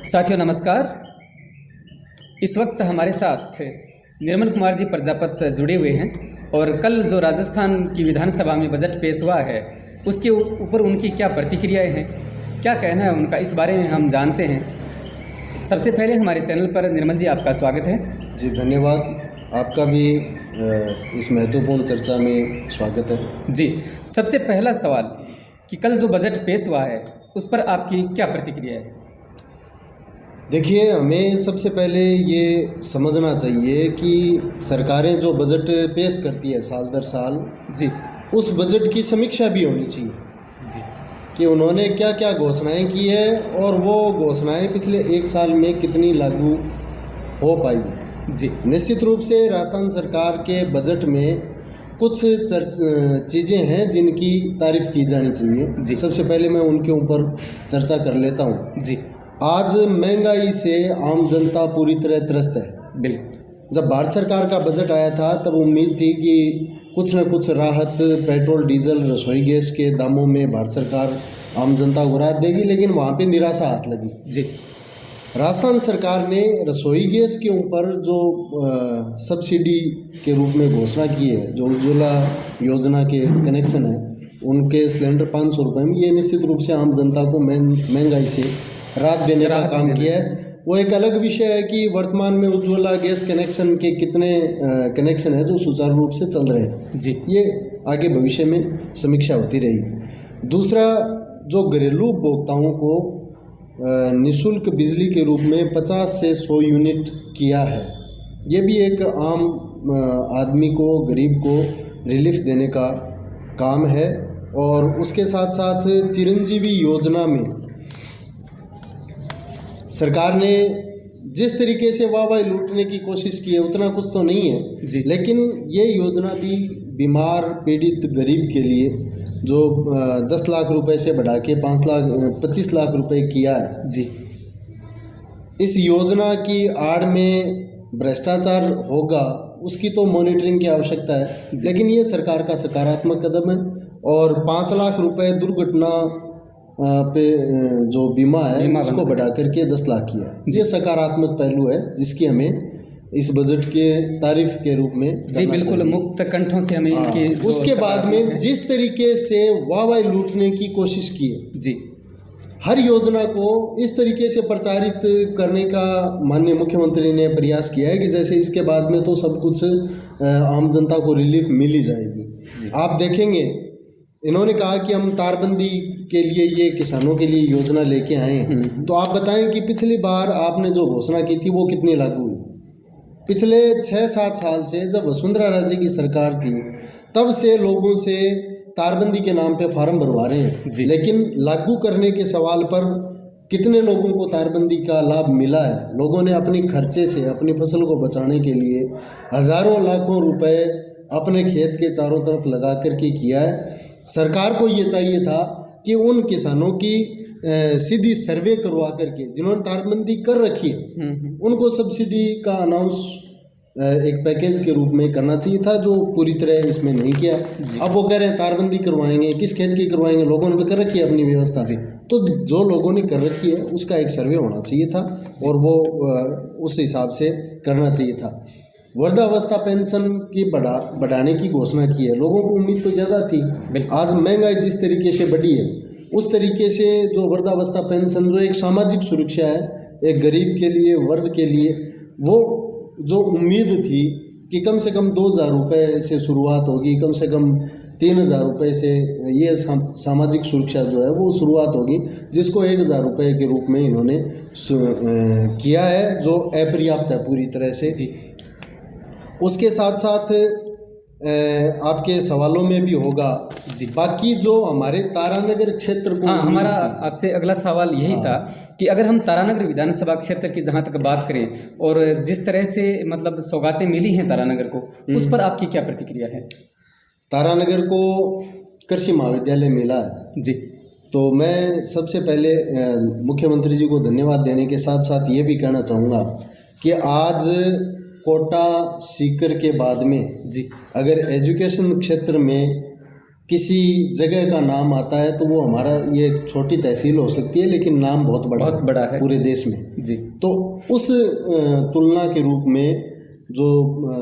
साथियों नमस्कार। इस वक्त हमारे साथ निर्मल कुमार जी प्रजापत जुड़े हुए हैं और कल जो राजस्थान की विधानसभा में बजट पेश हुआ है उसके ऊपर उनकी क्या प्रतिक्रियाएं हैं, क्या कहना है उनका, इस बारे में हम जानते हैं। सबसे पहले हमारे चैनल पर निर्मल जी आपका स्वागत है। जी धन्यवाद, आपका भी इस महत्वपूर्ण चर्चा में स्वागत है। जी, सबसे पहला सवाल कि कल जो बजट पेश हुआ है उस पर आपकी क्या प्रतिक्रिया है? देखिए, हमें सबसे पहले ये समझना चाहिए कि सरकारें जो बजट पेश करती है साल दर साल, जी, उस बजट की समीक्षा भी होनी चाहिए जी, कि उन्होंने क्या क्या घोषणाएं की है और वो घोषणाएं पिछले एक साल में कितनी लागू हो पाई। जी, निश्चित रूप से राजस्थान सरकार के बजट में कुछ चीज़ें हैं जिनकी तारीफ की जानी चाहिए। जी। सबसे पहले मैं उनके ऊपर चर्चा कर लेता हूँ। जी, आज महंगाई से आम जनता पूरी तरह त्रस्त है। बिल्कुल। जब भारत सरकार का बजट आया था तब उम्मीद थी कि कुछ न कुछ राहत पेट्रोल डीजल रसोई गैस के दामों में भारत सरकार आम जनता को राहत देगी, लेकिन वहाँ पे निराशा हाथ लगी। जी, राजस्थान सरकार ने रसोई गैस के ऊपर जो सब्सिडी के रूप में घोषणा की है, जो उज्ज्वला योजना के कनेक्शन है उनके सिलेंडर 500 रुपये में, ये निश्चित रूप से आम जनता को महंगाई से राहत देने का काम किया है। वो एक अलग विषय है कि वर्तमान में उज्ज्वला गैस कनेक्शन के कितने कनेक्शन है जो सुचारू रूप से चल रहे हैं। जी, ये आगे भविष्य में समीक्षा होती रहेगी। दूसरा, जो घरेलू उपभोक्ताओं को निःशुल्क बिजली के रूप में 50 से 100 यूनिट किया है, ये भी एक आम आदमी को, गरीब को रिलीफ देने का काम है। और उसके साथ साथ चिरंजीवी योजना में सरकार ने जिस तरीके से वाहवाही लूटने की कोशिश की है उतना कुछ तो नहीं है जी, लेकिन ये योजना भी बीमार पीड़ित गरीब के लिए जो 10 लाख रुपए से बढ़ा के 25 लाख रुपए किया है। जी, इस योजना की आड़ में भ्रष्टाचार होगा उसकी तो मॉनिटरिंग की आवश्यकता है, लेकिन ये सरकार का सकारात्मक कदम है। और 5 लाख रुपए दुर्घटना पे जो बीमा है उसको बढ़ा करके 10 लाख किया है। ये सकारात्मक पहलू है जिसकी हमें इस बजट के तारीफ के रूप में जी, बिल्कुल मुक्त कंठों से हमें इनके उसके बाद में जिस तरीके से वाहवाही लूटने की कोशिश की है, जी, हर योजना को इस तरीके से प्रचारित करने का माननीय मुख्यमंत्री ने प्रयास किया है कि जैसे इसके बाद में तो सब कुछ आम जनता को रिलीफ मिल ही जाएगी। आप देखेंगे इन्होंने कहा कि हम तारबंदी के लिए ये किसानों के लिए योजना लेके आए हैं, तो आप बताएं कि पिछली बार आपने जो घोषणा की थी वो कितनी लागू हुई? पिछले 6-7 साल से जब वसुंधरा राजे की सरकार थी तब से लोगों से तारबंदी के नाम पे फार्म भरवा रहे हैं, लेकिन लागू करने के सवाल पर कितने लोगों को तारबंदी का लाभ मिला है? लोगों ने अपनी खर्चे से अपनी फसल को बचाने के लिए हजारों लाखों रुपए अपने खेत के चारों तरफ लगा करके किया है। सरकार को ये चाहिए था कि उन किसानों की सीधी सर्वे करवा करके जिन्होंने तारबंदी कर रखी है उनको सब्सिडी का अनाउंस एक पैकेज के रूप में करना चाहिए था, जो पूरी तरह इसमें नहीं किया। अब वो कह रहे हैं तारबंदी करवाएंगे, किस खेत की करवाएंगे? लोगों ने तो कर रखी है अपनी व्यवस्था से, तो जो लोगों ने कर रखी है उसका एक सर्वे होना चाहिए था और वो उस हिसाब से करना चाहिए था। वृद्धावस्था पेंशन की बढ़ाने की घोषणा की है, लोगों को उम्मीद तो ज़्यादा थी। आज महंगाई जिस तरीके से बढ़ी है उस तरीके से जो वृद्धावस्था पेंशन जो एक सामाजिक सुरक्षा है एक गरीब के लिए, वर्ग के लिए, वो जो उम्मीद थी कि कम से कम 2,000 रुपये से शुरुआत होगी, कम से कम 3,000 रुपये से ये सामाजिक सुरक्षा जो है वो शुरुआत होगी, जिसको 1,000 रुपये के रूप में इन्होंने किया है, जो अपर्याप्त है पूरी तरह से। उसके साथ साथ आपके सवालों में भी होगा जी, बाकी जो हमारे तारानगर क्षेत्र को, हाँ, हमारा आपसे अगला सवाल यही था कि अगर हम तारानगर विधानसभा क्षेत्र की जहाँ तक बात करें और जिस तरह से मतलब सौगातें मिली हैं तारानगर को, उस पर आपकी क्या प्रतिक्रिया है? तारानगर को कृषि महाविद्यालय मिला है जी, तो मैं सबसे पहले मुख्यमंत्री जी को धन्यवाद देने के साथ साथ ये भी कहना चाहूँगा कि आज कोटा सीकर के बाद में जी, अगर एजुकेशन क्षेत्र में किसी जगह का नाम आता है तो वो हमारा ये एक छोटी तहसील हो सकती है, लेकिन नाम बहुत बड़ा है पूरे देश में जी। तो उस तुलना के रूप में जो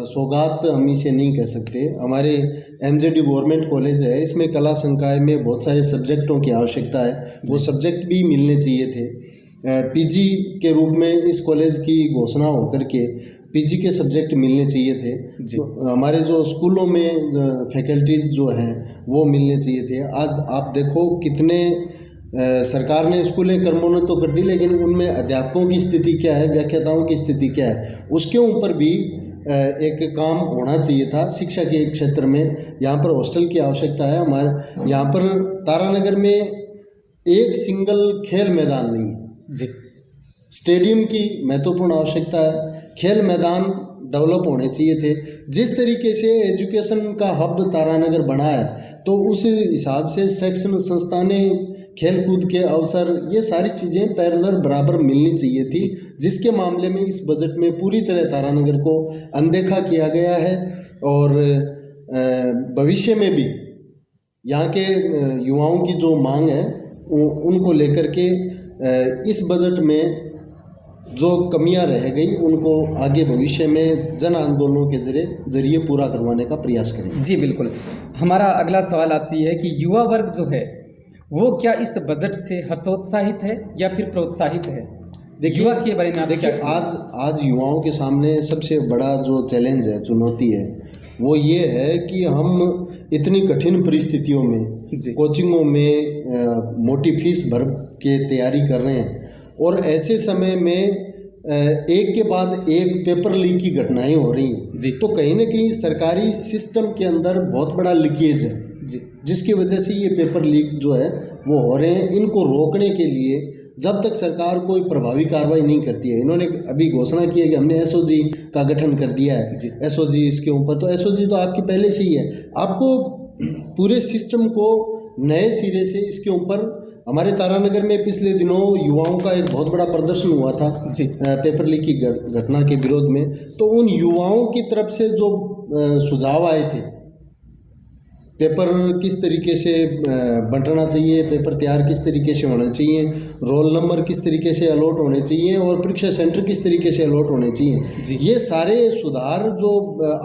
सौगात हम इसे नहीं कह सकते। हमारे एमजेडी गवर्नमेंट कॉलेज है, इसमें कला संकाय में बहुत सारे सब्जेक्टों की आवश्यकता है, वो सब्जेक्ट भी मिलने चाहिए थे। पीजी के रूप में इस कॉलेज की घोषणा होकर के पीजी के सब्जेक्ट मिलने चाहिए थे। तो हमारे जो स्कूलों में फैकल्टीज जो हैं वो मिलने चाहिए थे। आज आप देखो कितने सरकार ने स्कूलें क्रमोन्नत तो कर दी, लेकिन उनमें अध्यापकों की स्थिति क्या है, व्याख्याताओं की स्थिति क्या है, उसके ऊपर भी एक काम होना चाहिए था। शिक्षा के क्षेत्र में यहाँ पर हॉस्टल की आवश्यकता है। हमारे यहाँ पर तारानगर में एक सिंगल खेल मैदान नहीं है जी। स्टेडियम की महत्वपूर्ण आवश्यकता है, खेल मैदान डेवलप होने चाहिए थे। जिस तरीके से एजुकेशन का हब तारानगर बना है तो उस हिसाब से शैक्षणिक संस्थानें, खेलकूद के अवसर, ये सारी चीज़ें पैरेलल बराबर मिलनी चाहिए थी, जिसके मामले में इस बजट में पूरी तरह तारानगर को अनदेखा किया गया है। और भविष्य में भी यहाँ के युवाओं की जो मांग है उनको लेकर के इस बजट में जो कमियां रह गई उनको आगे भविष्य में जन आंदोलनों के जरिए पूरा करवाने का प्रयास करेंगे। जी बिल्कुल। हमारा अगला सवाल आपसे ये है कि युवा वर्ग जो है वो क्या इस बजट से हतोत्साहित है या फिर प्रोत्साहित है? युवा के बारे में आप देखिए, आज युवाओं के सामने सबसे बड़ा जो चैलेंज है, चुनौती है, वो ये है कि हम इतनी कठिन परिस्थितियों में कोचिंगों में मोटी फीस भर के तैयारी कर रहे हैं और ऐसे समय में एक के बाद एक पेपर लीक की घटनाएं हो रही हैं जी। तो कहीं ना कहीं सरकारी सिस्टम के अंदर बहुत बड़ा लीकेज है जी, जिसकी वजह से ये पेपर लीक जो है वो हो रहे हैं। इनको रोकने के लिए जब तक सरकार कोई प्रभावी कार्रवाई नहीं करती है, इन्होंने अभी घोषणा की है कि हमने एसओजी का गठन कर दिया है, एसओजी इसके ऊपर, तो एसओजी तो आपकी पहले से ही है। आपको पूरे सिस्टम को नए सिरे से इसके ऊपर, हमारे तारानगर में पिछले दिनों युवाओं का एक बहुत बड़ा प्रदर्शन हुआ था जी, पेपर लीक की घटना के विरोध में। तो उन युवाओं की तरफ से जो सुझाव आए थे, पेपर किस तरीके से बंटना चाहिए, पेपर तैयार किस तरीके से होना चाहिए, रोल नंबर किस तरीके से अलॉट होने चाहिए और परीक्षा सेंटर किस तरीके से अलॉट होने चाहिए, ये सारे सुधार जो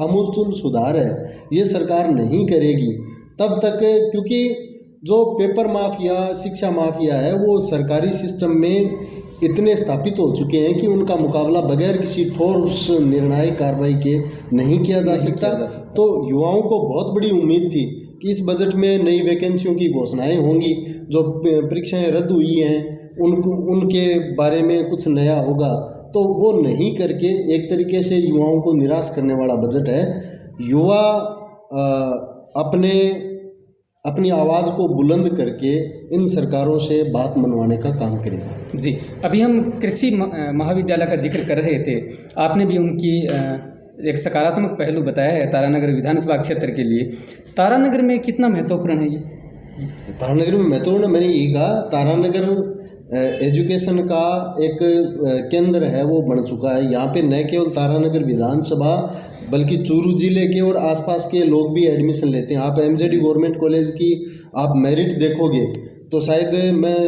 आमूलचूल सुधार है ये सरकार नहीं करेगी तब तक, क्योंकि जो पेपर माफिया, शिक्षा माफिया है वो सरकारी सिस्टम में इतने स्थापित हो चुके हैं कि उनका मुकाबला बगैर किसी ठोस निर्णायक कार्रवाई के नहीं किया जा सकता। तो युवाओं को बहुत बड़ी उम्मीद थी कि इस बजट में नई वैकेंसियों की घोषणाएं होंगी, जो परीक्षाएं रद्द हुई हैं उनके बारे में कुछ नया होगा, तो वो नहीं करके एक तरीके से युवाओं को निराश करने वाला बजट है। युवा अपनी आवाज़ को बुलंद करके इन सरकारों से बात मनवाने का काम करेगा। जी, अभी हम कृषि महाविद्यालय का जिक्र कर रहे थे, आपने भी उनकी एक सकारात्मक पहलू बताया है तारानगर विधानसभा क्षेत्र के लिए। तारानगर में कितना महत्वपूर्ण है ये? तारानगर में महत्वपूर्ण, मैंने यही कहा, तारानगर एजुकेशन का एक केंद्र है, वो बन चुका है। यहाँ पे न केवल तारानगर विधानसभा बल्कि चूरू जिले के और आसपास के लोग भी एडमिशन लेते हैं। आप एमजेडी गवर्नमेंट कॉलेज की आप मेरिट देखोगे तो शायद मैं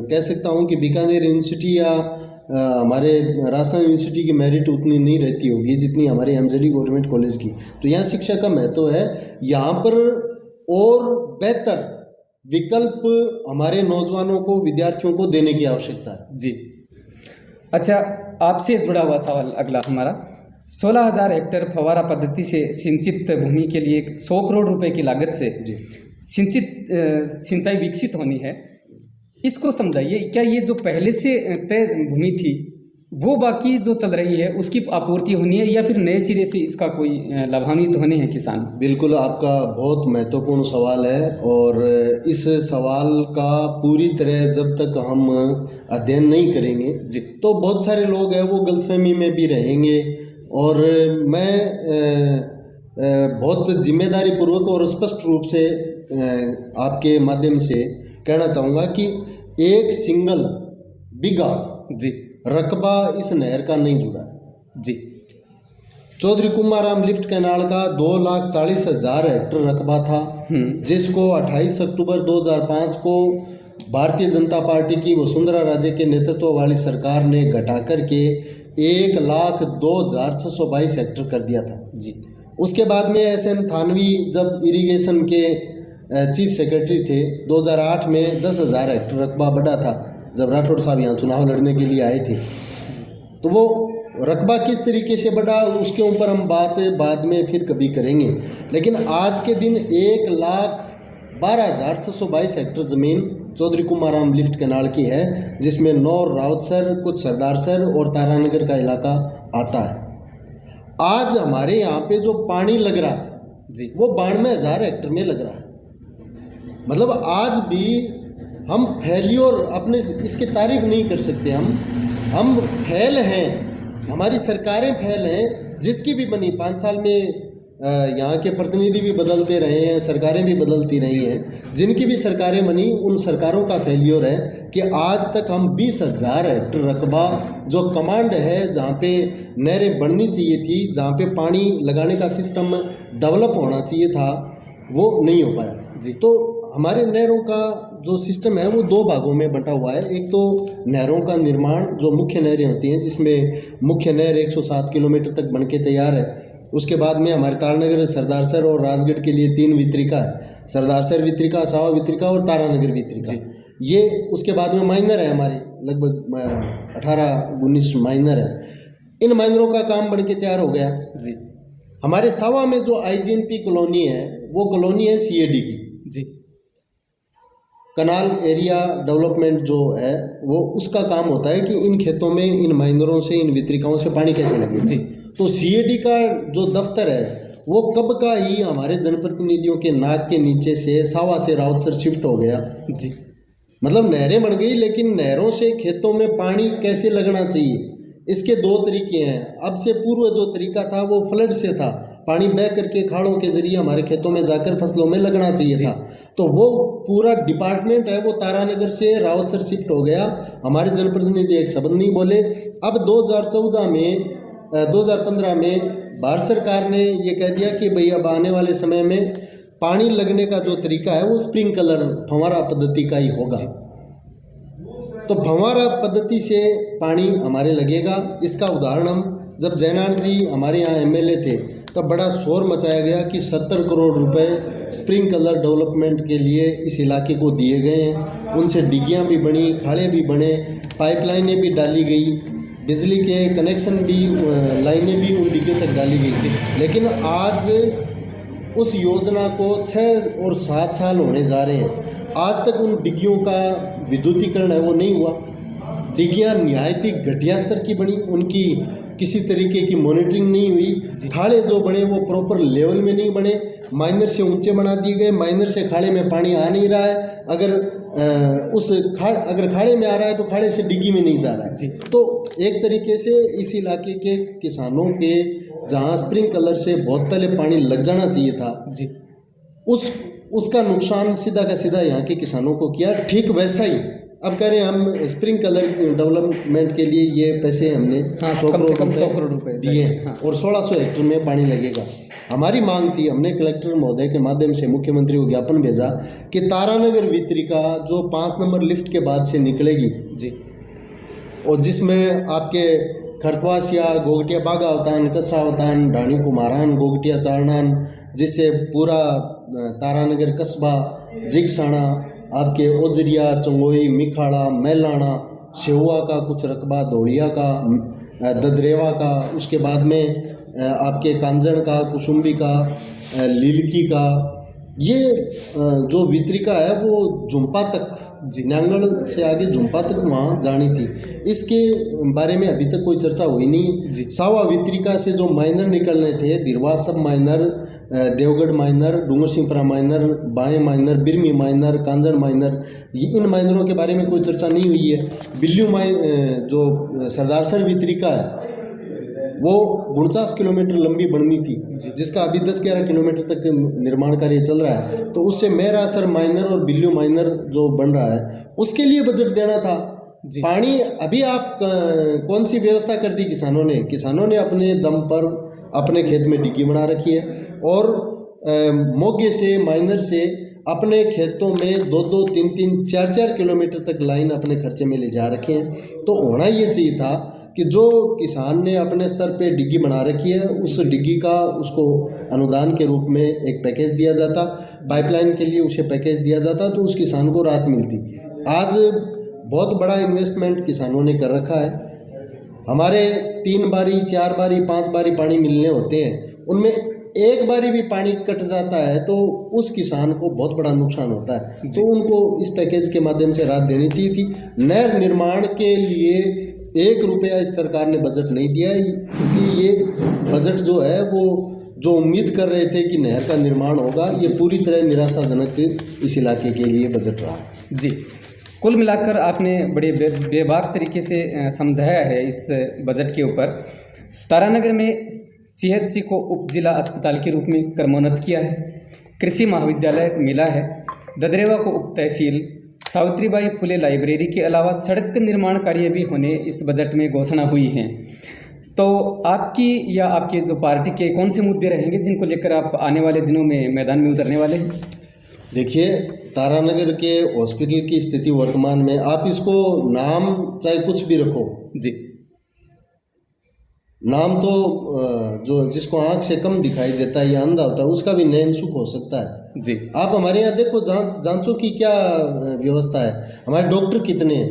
कह सकता हूँ कि बीकानेर यूनिवर्सिटी या हमारे राजस्थान यूनिवर्सिटी की मेरिट उतनी नहीं रहती होगी जितनी हमारे एमजेडी गवर्नमेंट कॉलेज की। तो यहाँ शिक्षा का महत्व है। यहाँ पर और बेहतर विकल्प हमारे नौजवानों को, विद्यार्थियों को देने की आवश्यकता है। जी, अच्छा, आपसे जुड़ा हुआ सवाल अगला हमारा, 16,000 हेक्टेयर फव्वारा पद्धति से सिंचित भूमि के लिए 100 करोड़ रुपए की लागत से सिंचाई विकसित होनी है, इसको समझाइए। क्या ये जो पहले से तय भूमि थी वो बाकी जो चल रही है उसकी आपूर्ति होनी है या फिर नए सिरे से इसका कोई लाभान्वित होने हैं किसान? बिल्कुल, आपका बहुत महत्वपूर्ण सवाल है और इस सवाल का पूरी तरह जब तक हम अध्ययन नहीं करेंगे जी, तो बहुत सारे लोग हैं वो गलतफहमी में भी रहेंगे। और मैं बहुत जिम्मेदारी पूर्वक और स्पष्ट रूप से आपके माध्यम से कहना चाहूँगा कि एक सिंगल बीघा जी रकबा इस नहर का नहीं जुड़ा जी। चौधरी कुमाराम लिफ्ट कैनाल का 2,40,000 हेक्टेयर रकबा था, जिसको 28 अक्टूबर 2005 को भारतीय जनता पार्टी की वसुंधरा राजे के नेतृत्व वाली सरकार ने घटा करके 1,02,622 हेक्टेयर कर दिया था जी। उसके बाद में SN थानवी जब इरिगेशन के चीफ सेक्रेटरी थे 2008 में 10,000 हेक्टेयर रकबा बढ़ा था जब राठौड़ साहब यहाँ चुनाव लड़ने के लिए आए थे। तो वो रकबा किस तरीके से बढ़ा उसके ऊपर हम बात बाद में फिर कभी करेंगे, लेकिन आज के दिन 1,12,622 हेक्टेयर ज़मीन चौधरी कुमाराम लिफ्ट कैनाल की है, जिसमें नौर, राउतसर, कुछ सरदारसर और तारानगर का इलाका आता है। आज हमारे यहाँ पे जो पानी लग रहा है जी वो 92,000 हेक्टेयर में लग रहा है। मतलब आज भी हम फेल्योर अपने इसकी तारीफ नहीं कर सकते। हम फेल हैं, हमारी सरकारें फेल हैं। जिसकी भी बनी 5 साल में यहाँ के प्रतिनिधि भी बदलते रहे हैं, सरकारें भी बदलती रही हैं। जिनकी भी सरकारें बनी उन सरकारों का फेल्योर है कि आज तक हम 20,000 हेक्टेयर रकबा जो कमांड है, जहाँ पे नहरें बननी चाहिए थी, जहाँ पे पानी लगाने का सिस्टम डेवलप होना चाहिए था, वो नहीं हो पाया जी। तो हमारे नहरों का जो सिस्टम है वो 2 भागों में बंटा हुआ है। एक तो नहरों का निर्माण, जो मुख्य नहरें होती हैं, जिसमें मुख्य नहर 107 किलोमीटर तक बन के तैयार है। उसके बाद में हमारे तारानगर, सरदारसर और राजगढ़ के लिए 3 वितरिका है, सरदारसर वितरिका, सावा वितरिका और तारानगर वितरिका। ये उसके बाद में माइनर है, हमारे लगभग 18-19 माइनर है। इन माइनरों का काम बन के तैयार हो गया जी। हमारे सावा में जो IGNP कॉलोनी है वो कॉलोनी है CAD की जी। कनाल एरिया डेवलपमेंट जो है वो उसका काम होता है कि इन खेतों में इन माइनरों से, इन वितरिकाओं से पानी कैसे लगे जी। तो CAD का जो दफ्तर है वो कब का ही हमारे जनप्रतिनिधियों के नाक के नीचे से सावा से राउतसर शिफ्ट हो गया जी। मतलब नहरें बन गई, लेकिन नहरों से खेतों में पानी कैसे लगना चाहिए, इसके 2 तरीके हैं। अब से पूर्व जो तरीका था वो फ्लड से था, पानी बह करके खाड़ों के जरिए हमारे खेतों में जाकर फसलों में लगना चाहिए था। तो वो पूरा डिपार्टमेंट है वो तारानगर से रावतसर शिफ्ट हो गया। हमारे जनप्रतिनिधि एक शब्द नहीं बोले। अब 2015 में भारत सरकार ने ये कह दिया कि भाई अब आने वाले समय में पानी लगने का जो तरीका है वो स्प्रिंकलर फव्वारा पद्धति का ही होगा। तो फव्वारा पद्धति से पानी हमारे लगेगा। इसका उदाहरण हम जब जयनाल जी हमारे यहाँ MLA थे तब बड़ा शोर मचाया गया कि 70 करोड़ रुपए स्प्रिंकलर डेवलपमेंट के लिए इस इलाके को दिए गए हैं। उनसे डिग्गियाँ भी बनी, खाड़े भी बने, पाइपलाइनें भी डाली गई, बिजली के कनेक्शन भी, लाइनें भी उन डिग्गियों तक डाली गई थी। लेकिन आज उस योजना को 6 और 7 साल होने जा रहे हैं, आज तक उन डिग्गियों का विद्युतीकरण है वो नहीं हुआ। डिग्गियाँ निहायत ही घटिया स्तर की बनी, उनकी किसी तरीके की मॉनिटरिंग नहीं हुई। खाड़े जो बने वो प्रॉपर लेवल में नहीं बने, माइनर से ऊंचे बना दिए गए, माइनर से खाड़े में पानी आ नहीं रहा है। अगर खाड़े में आ रहा है तो खाड़े से डिग्गी में नहीं जा रहा है जी। तो एक तरीके से इस इलाके के किसानों के जहाँ स्प्रिंकलर से बहुत पहले पानी लग जाना चाहिए था जी, उसका नुकसान सीधा का सीधा यहाँ के किसानों को किया। ठीक वैसा ही अब कह रहे हैं हम स्प्रिंकलर डेवलपमेंट के लिए ये पैसे हमने 100 करोड़ रुपए दिए और 1600 हेक्टेयर में पानी लगेगा। हमारी मांग थी, हमने कलेक्टर महोदय के माध्यम से मुख्यमंत्री को ज्ञापन भेजा कि तारानगर वितरिका जो 5 नंबर लिफ्ट के बाद से निकलेगी जी, और जिसमें आपके खरतवासिया, गोगटिया बागा अवतान, कच्चा अवतान, ढाणी कुमारान, गोगटिया चारनान, जिससे पूरा तारानगर कस्बा, जिगसाना, आपके ओजरिया, चंगोई, मिखाड़ा, मैलाना, शेहुआ का कुछ रकबा, दौड़िया का, ददरेवा का, उसके बाद में आपके कांजण का, कुसुम्बी का, लीलकी का, ये जो वितरिका है वो झुम्पा तक, नांगल से आगे झुम्पा तक वहाँ जानी थी। इसके बारे में अभी तक कोई चर्चा हुई नहीं। सावा वितरिका से जो माइनर निकलने थे, दिरवा सब माइनर, देवगढ़ माइनर, डूंगर सिंहपुरा माइनर, बाएं माइनर, बिरमी माइनर, कांजण माइनर, इन माइनरों के बारे में कोई चर्चा नहीं हुई है। बिल्लू जो सरदारसर वितरिका है वो 49 किलोमीटर लंबी बननी थी, जिसका अभी 10-11 किलोमीटर तक निर्माण कार्य चल रहा है। तो उससे मेहरासर माइनर और बिल्लू माइनर जो बन रहा है उसके लिए बजट देना था। पानी अभी आप कौन सी व्यवस्था कर दी किसानों ने? किसानों ने अपने दम पर अपने खेत में डिग्गी बना रखी है और मोगे से माइनर से अपने खेतों में 2-2, 3-3, 4-4 किलोमीटर तक लाइन अपने खर्चे में ले जा रखे हैं। तो होना ये चाहिए था कि जो किसान ने अपने स्तर पे डिग्गी बना रखी है उस डिग्गी का उसको अनुदान के रूप में एक पैकेज दिया जाता, पाइपलाइन के लिए उसे पैकेज दिया जाता, तो उस किसान को राहत मिलती। आज बहुत बड़ा इन्वेस्टमेंट किसानों ने कर रखा है। हमारे 3 बारी 4 बारी 5 बारी पानी मिलने होते हैं, उनमें एक बारी भी पानी कट जाता है तो उस किसान को बहुत बड़ा नुकसान होता है। तो उनको इस पैकेज के माध्यम से राहत देनी चाहिए थी। नहर निर्माण के लिए 1 रुपया इस सरकार ने बजट नहीं दिया, इसलिए ये बजट जो है वो जो उम्मीद कर रहे थे कि नहर का निर्माण होगा, ये पूरी तरह निराशाजनक इस इलाके के लिए बजट रहा। जी, कुल मिलाकर आपने बड़े बेबाक तरीके से समझाया है इस बजट के ऊपर। तारानगर में CHC को उप जिला अस्पताल के रूप में क्रमोन्नत किया है, कृषि महाविद्यालय मिला है, ददरेवा को उप तहसील, सावित्रीबाई फुले लाइब्रेरी के अलावा सड़क निर्माण कार्य भी होने इस बजट में घोषणा हुई है। तो आपकी या आपके जो पार्टी के कौन से मुद्दे रहेंगे जिनको लेकर आप आने वाले दिनों में मैदान में उतरने वाले हैं? देखिए, तारानगर के हॉस्पिटल की स्थिति वर्तमान में, आप इसको नाम चाहे कुछ भी रखो जी, नाम तो जो जिसको आंख से कम दिखाई देता है या अंधा होता है उसका भी नयन सुख हो सकता है जी। आप हमारे यहाँ देखो, जांचों की क्या व्यवस्था है, हमारे डॉक्टर कितने हैं,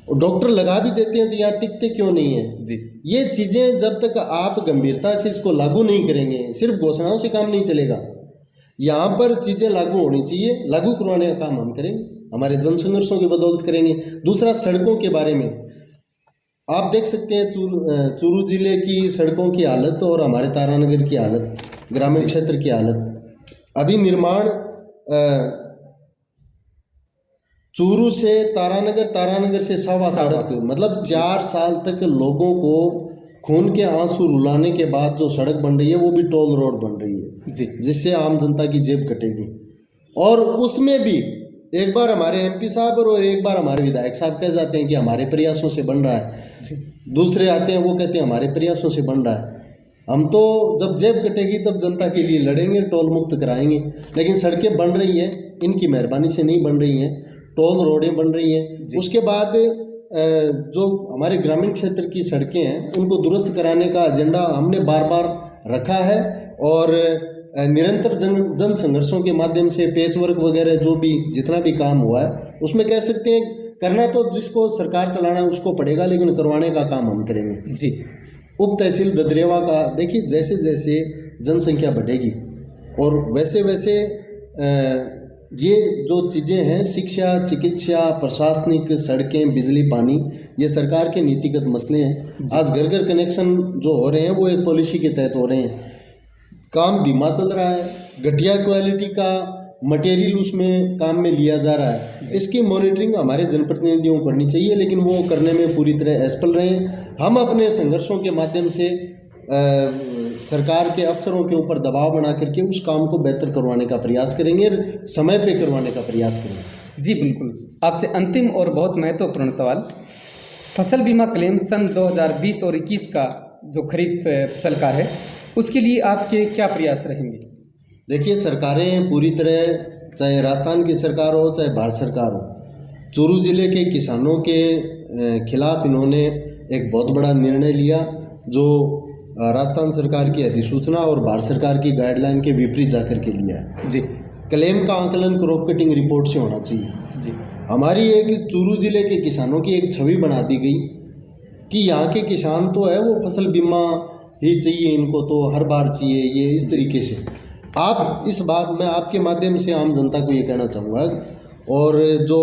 डॉक्टर लगा भी देते हैं तो यहाँ टिकते क्यों नहीं है जी। ये चीज़ें जब तक आप गंभीरता से इसको लागू नहीं करेंगे, सिर्फ घोषणाओं से काम नहीं चलेगा। यहाँ पर चीज़ें लागू होनी चाहिए, लागू करवाने का काम हम करेंगे, हमारे जन संघर्षों की बदौलत करेंगे। दूसरा, सड़कों के बारे में आप देख सकते हैं चूरू जिले की सड़कों की हालत और हमारे तारानगर की हालत, ग्रामीण क्षेत्र की हालत। अभी निर्माण चूरू से तारानगर, तारानगर से सावा सड़क, मतलब 4 साल तक लोगों को खून के आंसू रुलाने के बाद जो सड़क बन रही है वो भी टोल रोड बन रही है जी, जिससे आम जनता की जेब कटेगी। और उसमें भी एक बार हमारे MP साहब और एक बार हमारे विधायक साहब कह जाते हैं कि हमारे प्रयासों से बन रहा है, दूसरे आते हैं वो कहते हैं हमारे प्रयासों से बन रहा है। हम तो जब जेब कटेगी तब जनता के लिए लड़ेंगे, टोल मुक्त कराएंगे। लेकिन सड़कें बन रही हैं, इनकी मेहरबानी से नहीं बन रही हैं, टोल रोडें बन रही हैं। उसके बाद जो हमारे ग्रामीण क्षेत्र की सड़कें हैं उनको दुरुस्त कराने का एजेंडा हमने बार बार रखा है और निरंतर जन संघर्षों के माध्यम से पेच वर्क वगैरह जो भी जितना भी काम हुआ है उसमें कह सकते हैं करना तो जिसको सरकार चलाना है उसको पड़ेगा, लेकिन करवाने का काम हम करेंगे। जी, उप तहसील ददरेवा का देखिए, जैसे जैसे जनसंख्या बढ़ेगी और वैसे वैसे ये जो चीज़ें हैं, शिक्षा, चिकित्सा, प्रशासनिक, सड़कें, बिजली, पानी, ये सरकार के नीतिगत मसले हैं। आज घर घर कनेक्शन जो हो रहे हैं वो एक पॉलिसी के तहत हो रहे हैं। काम धीमा चल रहा है, घटिया क्वालिटी का मटेरियल उसमें काम में लिया जा रहा है। इसकी मॉनिटरिंग हमारे जनप्रतिनिधियों को करनी चाहिए, लेकिन वो करने में पूरी तरह असफल रहे हैं। हम अपने संघर्षों के माध्यम से सरकार के अफसरों के ऊपर दबाव बना करके उस काम को बेहतर करवाने का प्रयास करेंगे, समय पे करवाने का प्रयास करेंगे। जी बिल्कुल। आपसे अंतिम और बहुत महत्वपूर्ण सवाल, फसल बीमा क्लेम सन 2020 और 21 का जो खरीफ फसल का है उसके लिए आपके क्या प्रयास रहेंगे? देखिए, सरकारें पूरी तरह, चाहे राजस्थान की सरकार हो चाहे भारत सरकार हो, चूरू जिले के किसानों के खिलाफ इन्होंने एक बहुत बड़ा निर्णय लिया जो राजस्थान सरकार की अधिसूचना और भारत सरकार की गाइडलाइन के विपरीत जाकर के लिया है। जी, क्लेम का आंकलन क्रॉप कटिंग रिपोर्ट से होना चाहिए। जी, हमारी एक चूरू जिले के किसानों की एक छवि बना दी गई कि यहाँ के किसान तो है वो फसल बीमा ही चाहिए, इनको तो हर बार चाहिए, ये इस तरीके से। आप इस बात में आपके माध्यम से आम जनता को ये कहना चाहूँगा और जो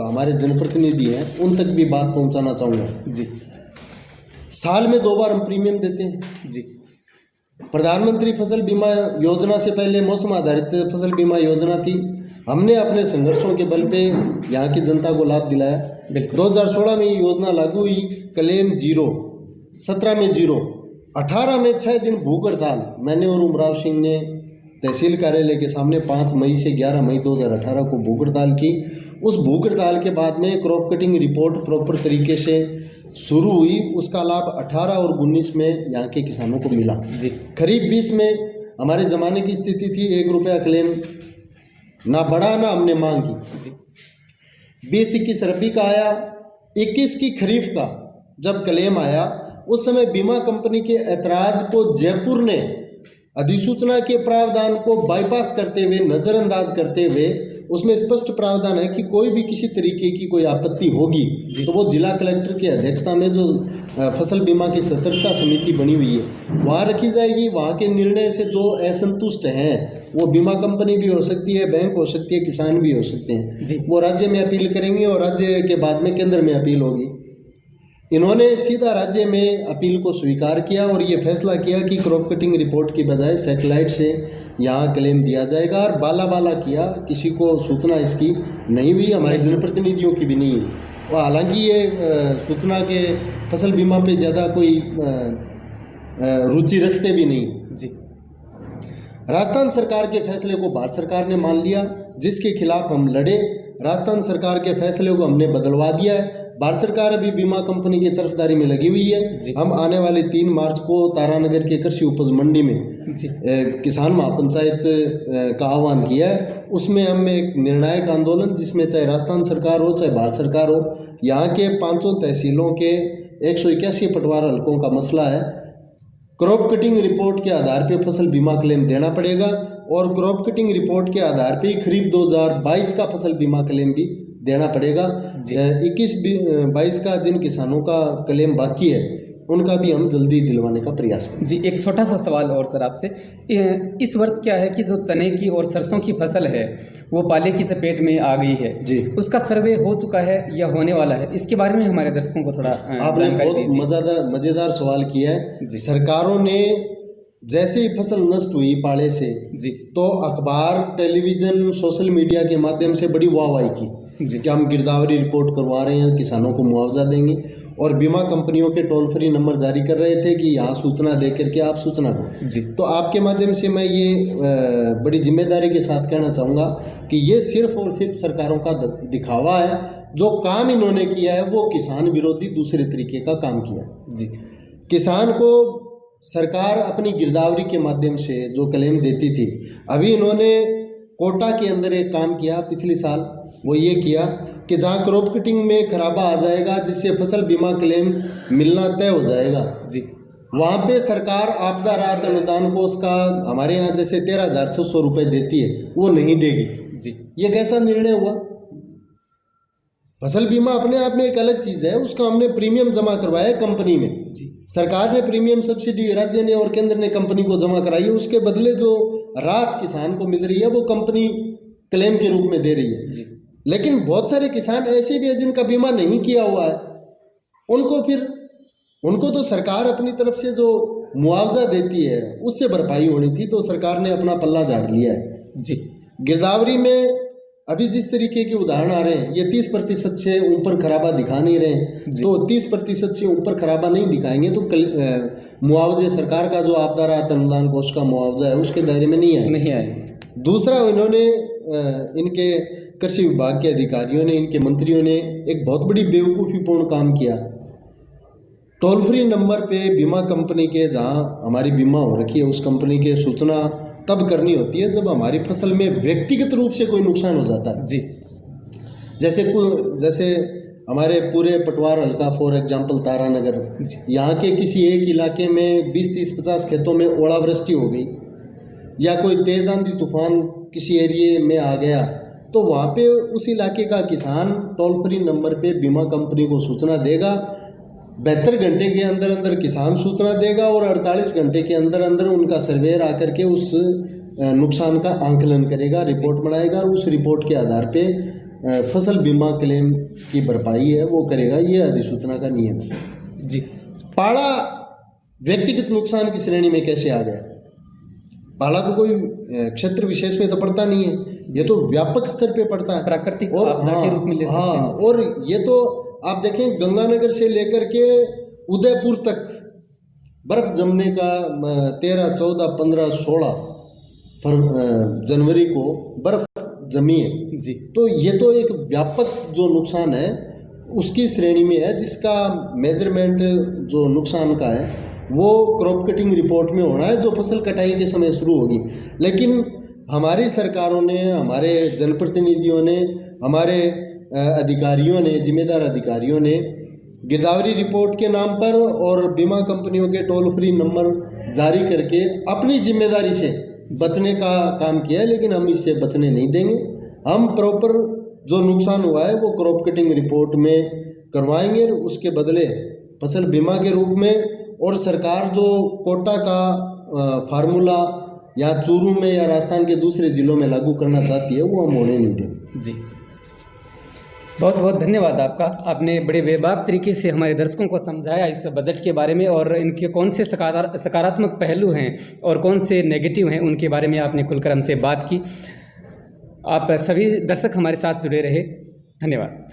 हमारे जनप्रतिनिधि हैं उन तक भी बात पहुँचाना चाहूँगा। जी, साल में 2 बार हम प्रीमियम देते हैं। जी, प्रधानमंत्री फसल बीमा योजना से पहले मौसम आधारित फसल बीमा योजना थी, हमने अपने संघर्षों के बल पे यहाँ की जनता को लाभ दिलाया। 2016 में ये योजना लागू हुई, क्लेम 0, 17 में 0, 18 में 6 दिन भूख हड़ताल। मैंने और उमराव सिंह ने तहसील कार्यालय के सामने 5 मई से 11 मई 2018 को भूख हड़ताल की। उस भूख हड़ताल के बाद में क्रॉप कटिंग रिपोर्ट प्रॉपर तरीके से शुरू हुई, उसका लाभ 18 और 19 में यहाँ के किसानों को मिला। जी, खरीफ 20 में हमारे ज़माने की स्थिति थी 1 रुपया क्लेम ना बढ़ा ना हमने मांग की जी 20-21 रबी का आया, 21 की खरीफ का जब क्लेम आया उस समय बीमा कंपनी के ऐतराज को जयपुर ने अधिसूचना के प्रावधान को बाईपास करते हुए, नज़रअंदाज करते हुए, उसमें स्पष्ट प्रावधान है कि कोई भी किसी तरीके की कोई आपत्ति होगी तो वो जिला कलेक्टर की अध्यक्षता में जो फसल बीमा की सतर्कता समिति बनी हुई है वहाँ रखी जाएगी। वहाँ के निर्णय से जो असंतुष्ट हैं वो बीमा कंपनी भी हो सकती है, बैंक हो सकती है, किसान भी हो सकते हैं, वो राज्य में अपील करेंगे और राज्य के बाद में केंद्र में अपील होगी। इन्होंने सीधा राज्य में अपील को स्वीकार किया और ये फैसला किया कि क्रॉप कटिंग रिपोर्ट की बजाय सैटेलाइट से यहाँ क्लेम दिया जाएगा और बाला किया, किसी को सूचना इसकी नहीं हुई, हमारे जनप्रतिनिधियों की भी नहीं हुई। और हालांकि ये सूचना के फसल बीमा पे ज़्यादा कोई रुचि रखते भी नहीं। जी राजस्थान सरकार के फैसले को भारत सरकार ने मान लिया, जिसके खिलाफ हम लड़े। राजस्थान सरकार के फैसले को हमने बदलवा दिया है। भारत सरकार अभी बीमा कंपनी की तरफदारी में लगी हुई है। हम आने वाले 3 मार्च को तारानगर के कृषि उपज मंडी में किसान महापंचायत का आह्वान किया है। उसमें हम एक निर्णायक आंदोलन, जिसमें चाहे राजस्थान सरकार हो चाहे भारत सरकार हो, यहाँ के 5 तहसीलों के 181 पटवार हलकों का मसला है। क्रॉप कटिंग रिपोर्ट के आधार पर फसल बीमा क्लेम देना पड़ेगा और क्रॉप कटिंग रिपोर्ट के आधार पर ही खरीफ 2022 का फसल बीमा क्लेम भी देना पड़ेगा। 21-22 का जिन किसानों का क्लेम बाकी है उनका भी हम जल्दी दिलवाने का प्रयास करें। जी एक छोटा सा सवाल और सर आपसे, इस वर्ष क्या है कि जो चने की और सरसों की फसल है वो पाले की चपेट में आ गई है जी, उसका सर्वे हो चुका है या होने वाला है, इसके बारे में हमारे दर्शकों को थोड़ा आपने बहुत मज़ेदार सवाल किया है। सरकारों ने जैसे ही फसल नष्ट हुई पाले से जी तो अखबार, टेलीविज़न, सोशल मीडिया के माध्यम से बड़ी वाहवाही की कि हम गिरदावरी रिपोर्ट करवा रहे हैं, किसानों को मुआवजा देंगे, और बीमा कंपनियों के टोल फ्री नंबर जारी कर रहे थे कि यहाँ सूचना दे करके आप सूचना दो जी। तो आपके माध्यम से मैं ये बड़ी जिम्मेदारी के साथ कहना चाहूँगा कि ये सिर्फ और सिर्फ सरकारों का दिखावा है। जो काम इन्होंने किया है वो किसान विरोधी दूसरे तरीके का काम किया जी। किसान को सरकार अपनी गिरदावरी के माध्यम से जो क्लेम देती थी, अभी इन्होंने कोटा के अंदर एक काम किया पिछले साल, वो ये किया कि जहाँ क्रॉप कटिंग में खराबा आ जाएगा जिससे फसल बीमा क्लेम मिलना तय हो जाएगा जी, वहाँ पे सरकार आपदा राहत अनुदान कोष का हमारे यहाँ जैसे 13,600 रुपये देती है वो नहीं देगी जी। ये कैसा निर्णय हुआ? फसल बीमा अपने आप में एक अलग चीज़ है, उसका हमने प्रीमियम जमा करवाया कंपनी में जी। सरकार ने प्रीमियम सब्सिडी राज्य ने और केंद्र ने कंपनी को जमा कराई है, उसके बदले जो राहत किसान को मिल रही है वो कंपनी क्लेम के रूप में दे रही है जी। लेकिन बहुत सारे किसान ऐसे भी हैं जिनका बीमा नहीं किया हुआ है, उनको तो सरकार अपनी तरफ से जो मुआवजा देती है उससे भरपाई होनी थी, तो सरकार ने अपना पल्ला झाड़ लिया है जी। गिरदावरी में अभी जिस तरीके के उदाहरण आ रहे हैं, ये 30% से ऊपर खराबा दिखा नहीं रहे हैं, तो 30% से ऊपर खराबा नहीं दिखाएंगे तो मुआवजे, सरकार का जो आपदा राहत अनुदान कोष का मुआवजा है उसके दायरे में नहीं आए। दूसरा, इन्होंने इनके कृषि विभाग के अधिकारियों ने, इनके मंत्रियों ने एक बहुत बड़ी बेवकूफ़ीपूर्ण काम किया। टोल फ्री नंबर पे बीमा कंपनी के, जहाँ हमारी बीमा हो रखी है उस कंपनी के सूचना तब करनी होती है जब हमारी फसल में व्यक्तिगत रूप से कोई नुकसान हो जाता है जी। जैसे हमारे पूरे पटवार हल्का, फॉर एग्जांपल तारानगर, यहाँ के किसी एक इलाके में 20, 30, 50 खेतों में ओलावृष्टि हो गई या कोई तेज आंधी तूफान किसी एरिए में आ गया, तो वहाँ पे उस इलाके का किसान टोल फ्री नंबर पे बीमा कंपनी को सूचना देगा। 72 घंटे के अंदर अंदर किसान सूचना देगा और 48 घंटे के अंदर अंदर उनका सर्वेयर आकर के उस नुकसान का आंकलन करेगा, रिपोर्ट बनाएगा और उस रिपोर्ट के आधार पे फसल बीमा क्लेम की भरपाई है वो करेगा। ये अधिसूचना का नियम है जी। पाला व्यक्तिगत नुकसान की श्रेणी में कैसे आ गया? पाला तो कोई क्षेत्र विशेष में तो पड़ता नहीं है, ये तो व्यापक स्तर पे पड़ता है, प्राकृतिक आपदा के रूप में ले सकते हैं। और ये तो आप देखें गंगानगर से लेकर के उदयपुर तक बर्फ जमने का 13, 14, 15, 16 जनवरी को बर्फ जमी है जी। तो ये तो एक व्यापक जो नुकसान है उसकी श्रेणी में है, जिसका मेजरमेंट जो नुकसान का है वो क्रॉप कटिंग रिपोर्ट में होना है, जो फसल कटाई के समय शुरू होगी। लेकिन हमारी सरकारों ने, हमारे जनप्रतिनिधियों ने, हमारे अधिकारियों ने, जिम्मेदार अधिकारियों ने गिरदावरी रिपोर्ट के नाम पर और बीमा कंपनियों के टोल फ्री नंबर जारी करके अपनी जिम्मेदारी से बचने का काम किया है, लेकिन हम इससे बचने नहीं देंगे। हम प्रॉपर जो नुकसान हुआ है वो क्रॉप कटिंग रिपोर्ट में करवाएंगे, उसके बदले फसल बीमा के रूप में, और सरकार जो कोटा का फार्मूला या चूरू में या राजस्थान के दूसरे जिलों में लागू करना चाहती है, वो हम होने नहीं देंगे। जी, बहुत बहुत धन्यवाद आपका। आपने बड़े बेबाक तरीके से हमारे दर्शकों को समझाया इस बजट के बारे में, और इनके कौन से सकारात्मक पहलू हैं और कौन से नेगेटिव हैं उनके बारे में आपने खुलकर हमसे बात की। आप सभी दर्शक हमारे साथ जुड़े रहे, धन्यवाद।